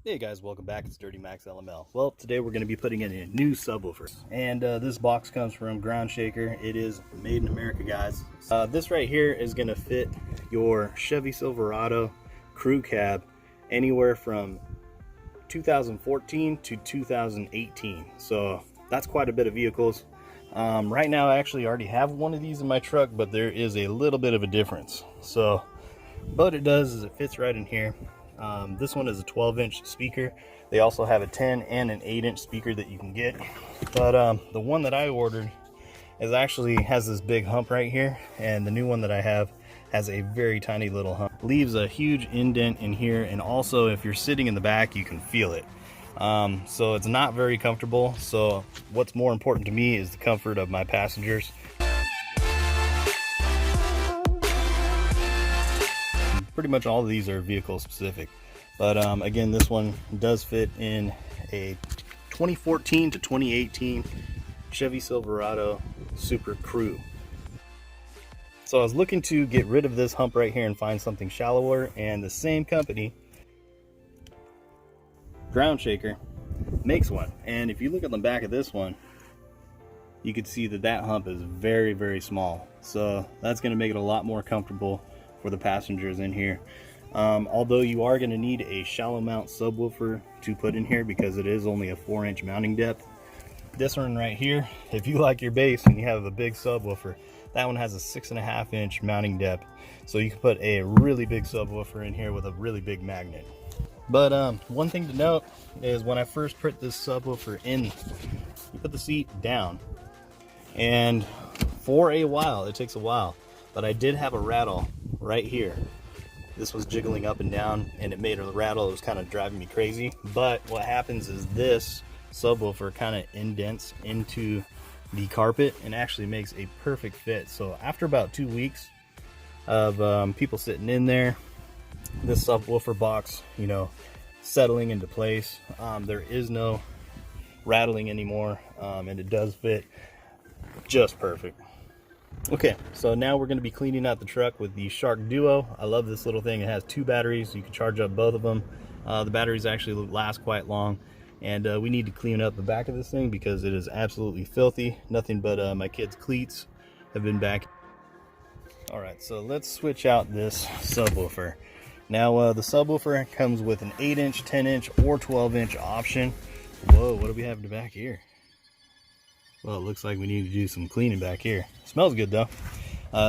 Hey guys, welcome back. It's Dirty Max LML. Well, today we're going to be putting in a new subwoofer. And this box comes from Ground Shaker. It is made in America, guys. This right here is going to fit your Chevy Silverado crew cab anywhere from 2014 to 2018. So that's quite a bit of vehicles. Right now I actually already have one of these in my truck, but there is a little bit of a difference. So what it does is it fits right in here. This one is a 12-inch speaker. They also have a 10 and an 8-inch speaker that you can get. But the one that I ordered has this big hump right here, and the new one that I have has a very tiny little hump. Leaves a huge indent in here, and also if you're sitting in the back, you can feel it. So it's not very comfortable. So what's more important to me is the comfort of my passengers. Pretty much all of these are vehicle specific, but again, this one does fit in a 2014 to 2018 Chevy Silverado Super Crew. So I was looking to get rid of this hump right here and find something shallower, and the same company, Ground Shaker, makes one. And if you look at the back of this one, you can see that that hump is very, very small. So that's going to make it a lot more comfortable for the passengers in here. Although you are going to need a shallow mount subwoofer to put in here because it is only a 4-inch mounting depth. This one right here, if you like your bass and you have a big subwoofer, that one has a 6.5-inch mounting depth, so you can put a really big subwoofer in here with a really big magnet. But one thing to note is when I first put this subwoofer in, you put the seat down, and for a while, it takes a while, but I did have a rattle right here. This was jiggling up and down, and it made a rattle. It was kind of driving me crazy. But what happens is this subwoofer kind of indents into the carpet and actually makes a perfect fit. So after about 2 weeks of people sitting in there, this subwoofer box, you know, settling into place, there is no rattling anymore, and it does fit just perfect. Okay, so now we're going to be cleaning out the truck with the Shark Duo. I love this little thing. It has 2 batteries. You can charge up both of them. The batteries actually last quite long, and we need to clean up the back of this thing because it is absolutely filthy. Nothing but my kids' cleats have been back. Alright, so let's switch out this subwoofer. Now the subwoofer comes with an 8-inch, 10-inch, or 12-inch option. Whoa, what do we have in the back here? Well, it looks like we need to do some cleaning back here. Smells good though.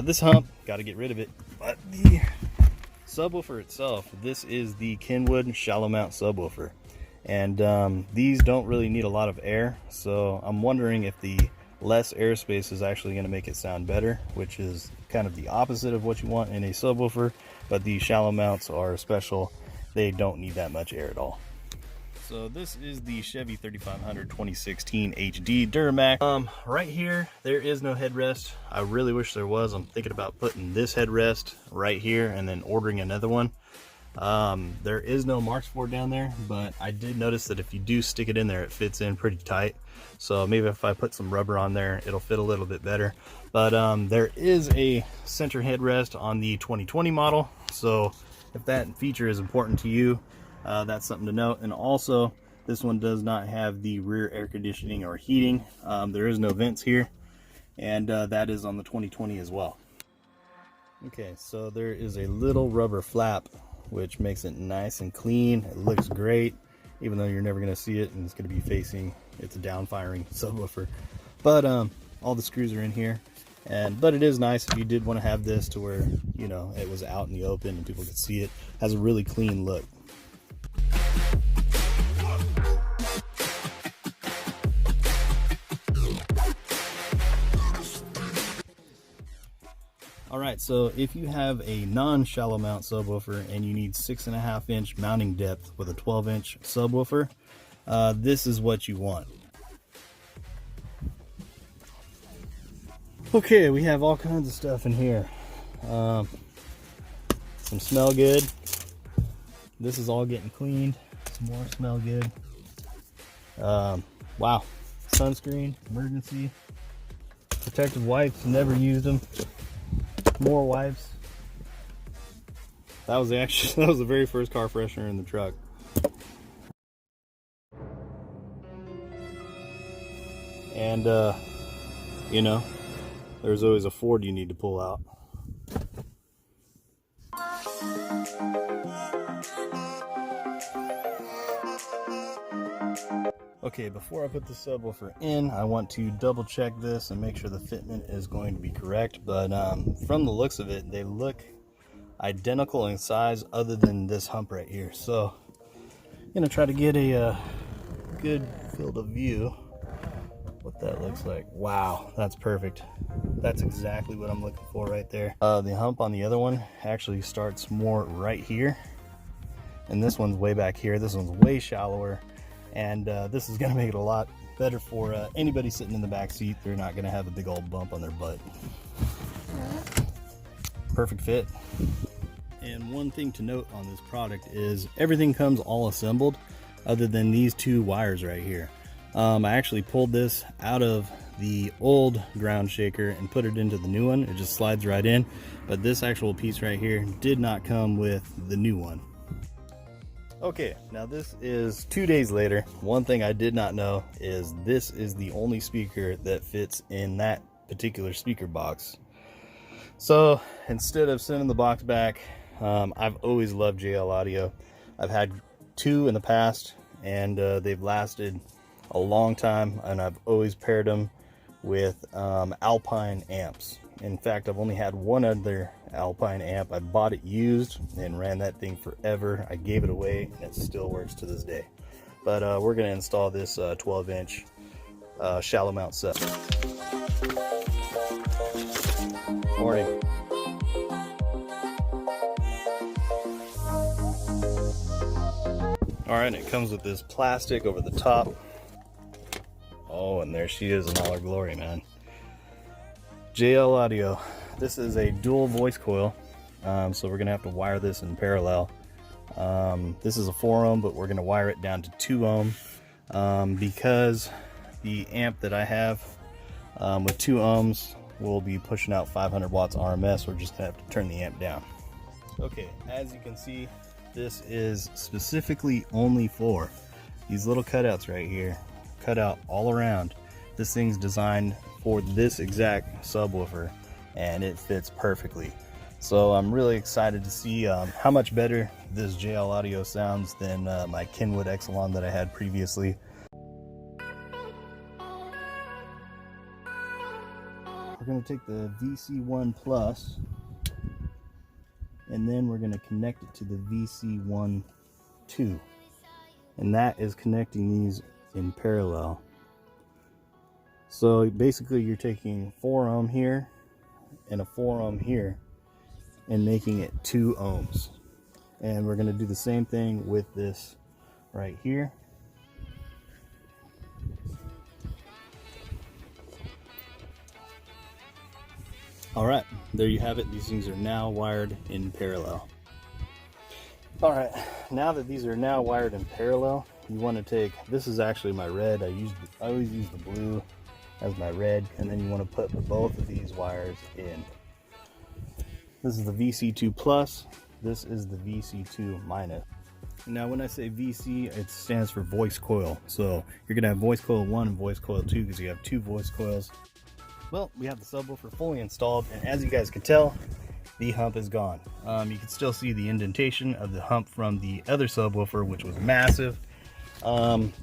This hump, got to get rid of it. But the subwoofer itself, this is the Kenwood shallow mount subwoofer. And these don't really need a lot of air. So I'm wondering if the less airspace is actually going to make it sound better, which is kind of the opposite of what you want in a subwoofer. But the shallow mounts are special. They don't need that much air at all. So this is the Chevy 3500 2016 HD Duramax. Right here, there is no headrest. I really wish there was. I'm thinking about putting this headrest right here and then ordering another one. There is no marks for it down there, but I did notice that if you do stick it in there, it fits in pretty tight. So maybe if I put some rubber on there, it'll fit a little bit better. But there is a center headrest on the 2020 model. So if that feature is important to you, that's something to note. And also, this one does not have the rear air conditioning or heating. There is no vents here, and that is on the 2020 as well. Okay, so there is a little rubber flap which makes it nice and clean. It looks great, even though you're never going to see it, and it's going to be facing, it's a down firing subwoofer. But all the screws are in here. But it is nice if you did want to have this to where, you know, it was out in the open and people could see it. It has a really clean look. Alright, so if you have a non-shallow mount subwoofer and you need 6.5-inch mounting depth with a 12-inch subwoofer, this is what you want. Okay, we have all kinds of stuff in here. Some smell good. This is all getting cleaned. Some more smell good. Wow. Sunscreen, emergency. Protective wipes, never used them. More wipes. That was the very first car freshener in the truck. And you know, there's always a Ford you need to pull out. Okay, before I put the subwoofer in, I want to double check this and make sure the fitment is going to be correct. But from the looks of it, they look identical in size other than this hump right here. So I'm gonna try to get a good field of view what that looks like. Wow, that's perfect. That's exactly what I'm looking for right there. The hump on the other one actually starts more right here, and this one's way back here. This one's way shallower, and this is gonna make it a lot better for anybody sitting in the back seat. They're not gonna have a big old bump on their butt. Perfect fit. And one thing to note on this product is everything comes all assembled other than these two wires right here. I actually pulled this out of the old ground shaker and put it into the new one. It just slides right in, but this actual piece right here did not come with the new one. Okay, now this is 2 days later. One thing I did not know is this is the only speaker that fits in that particular speaker box. So instead of sending the box back, I've always loved JL Audio. I've had 2 in the past, and they've lasted a long time, and I've always paired them with Alpine amps. In fact, I've only had one other Alpine amp. I bought it used and ran that thing forever. I gave it away, and it still works to this day. But we're going to install this 12-inch shallow mount set. Morning. All right, and it comes with this plastic over the top. Oh, and there she is in all her glory, man. JL Audio. This is a dual voice coil, so we're gonna have to wire this in parallel. This is a 4 ohm, but we're gonna wire it down to 2 ohm because the amp that I have with 2 ohms will be pushing out 500 watts RMS. We're just gonna have to turn the amp down. Okay, as you can see, this is specifically only for these little cutouts right here, cut out all around. This thing's designed for this exact subwoofer, and it fits perfectly. So I'm really excited to see how much better this JL Audio sounds than my Kenwood Exelon that I had previously. We're going to take the VC1 Plus, and then we're going to connect it to the VC1 2, and that is connecting these in parallel. So basically you're taking 4 ohm here and a 4 ohm here and making it 2 ohms. And we're going to do the same thing with this right here. All right, there you have it. These things are now wired in parallel. All right, now that these are now wired in parallel, you want to take, this is actually my red. I always use the blue as my red, and then you want to put both of these wires in. This is the VC2 plus, this is the VC2 minus. Now when I say VC, it stands for voice coil. So you're gonna have voice coil 1 and voice coil 2 because you have 2 voice coils. Well, we have the subwoofer fully installed, and as you guys can tell, the hump is gone. You can still see the indentation of the hump from the other subwoofer, which was massive.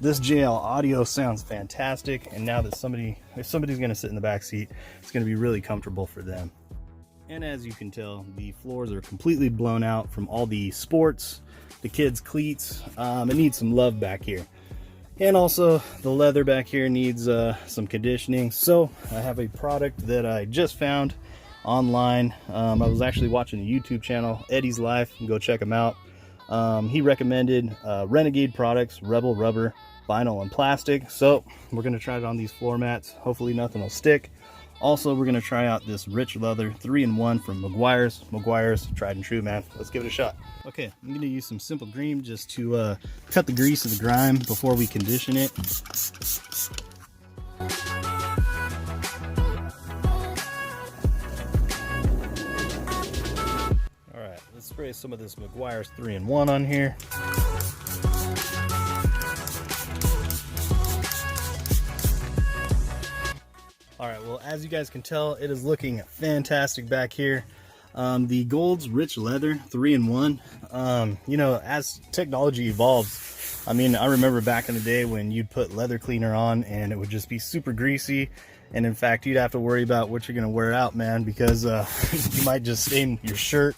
This JL Audio sounds fantastic, and now that if somebody's going to sit in the back seat, it's going to be really comfortable for them. And as you can tell, the floors are completely blown out from all the sports, the kids' cleats. It needs some love back here. And also the leather back here needs some conditioning. So I have a product that I just found online. I was actually watching the YouTube channel Eddie's Life. Go check him out. He recommended Renegade products, Rebel rubber, vinyl, and plastic. So we're going to try it on these floor mats. Hopefully nothing will stick. Also, we're going to try out this rich leather 3-in-1 from Meguiars. Meguiars, tried and true, man. Let's give it a shot. Okay, I'm going to use some simple green just to cut the grease of the grime before we condition it. Alright, let's spray some of this Meguiars 3-in-1 on here. All right, well, as you guys can tell, it is looking fantastic back here. The Gold's Rich Leather 3-in-1. You know, as technology evolves, I mean, I remember back in the day when you'd put leather cleaner on and it would just be super greasy. And in fact, you'd have to worry about what you're going to wear out, man, because you might just stain your shirt,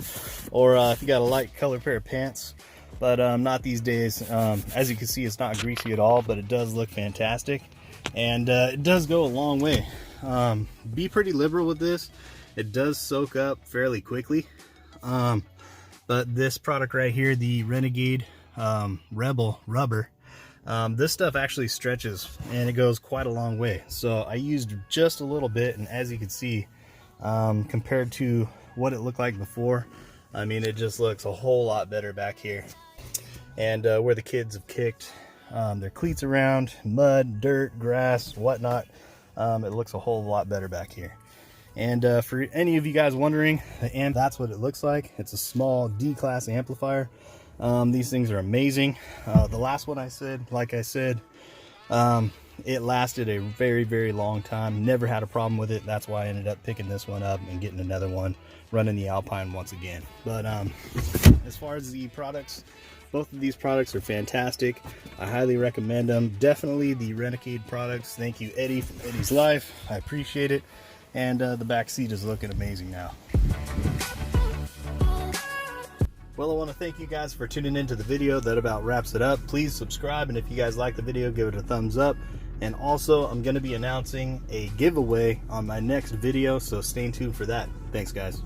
or if you got a light color pair of pants. But not these days. As you can see, it's not greasy at all, but it does look fantastic. And it does go a long way. Be pretty liberal with this. It does soak up fairly quickly. But this product right here, the Renegade Rubber, this stuff actually stretches and it goes quite a long way. So I used just a little bit, and as you can see, compared to what it looked like before, I mean, it just looks a whole lot better back here. And where the kids have kicked their cleats around, mud, dirt, grass, whatnot, it looks a whole lot better back here. And for any of you guys wondering, the amp, that's what it looks like. It's a small D-class amplifier. These things are amazing. The last one I said, like I said, it lasted a very, very long time. Never had a problem with it. That's why I ended up picking this one up and getting another one, running the Alpine once again. But as far as the products, both of these products are fantastic. I highly recommend them. Definitely the Renegade products. Thank you, Eddie, from Eddie's Life. I appreciate it. And the back seat is looking amazing now. Well, I want to thank you guys for tuning into the video. That about wraps it up. Please subscribe, and if you guys like the video, give it a thumbs up. And also, I'm going to be announcing a giveaway on my next video, so stay tuned for that. Thanks, guys.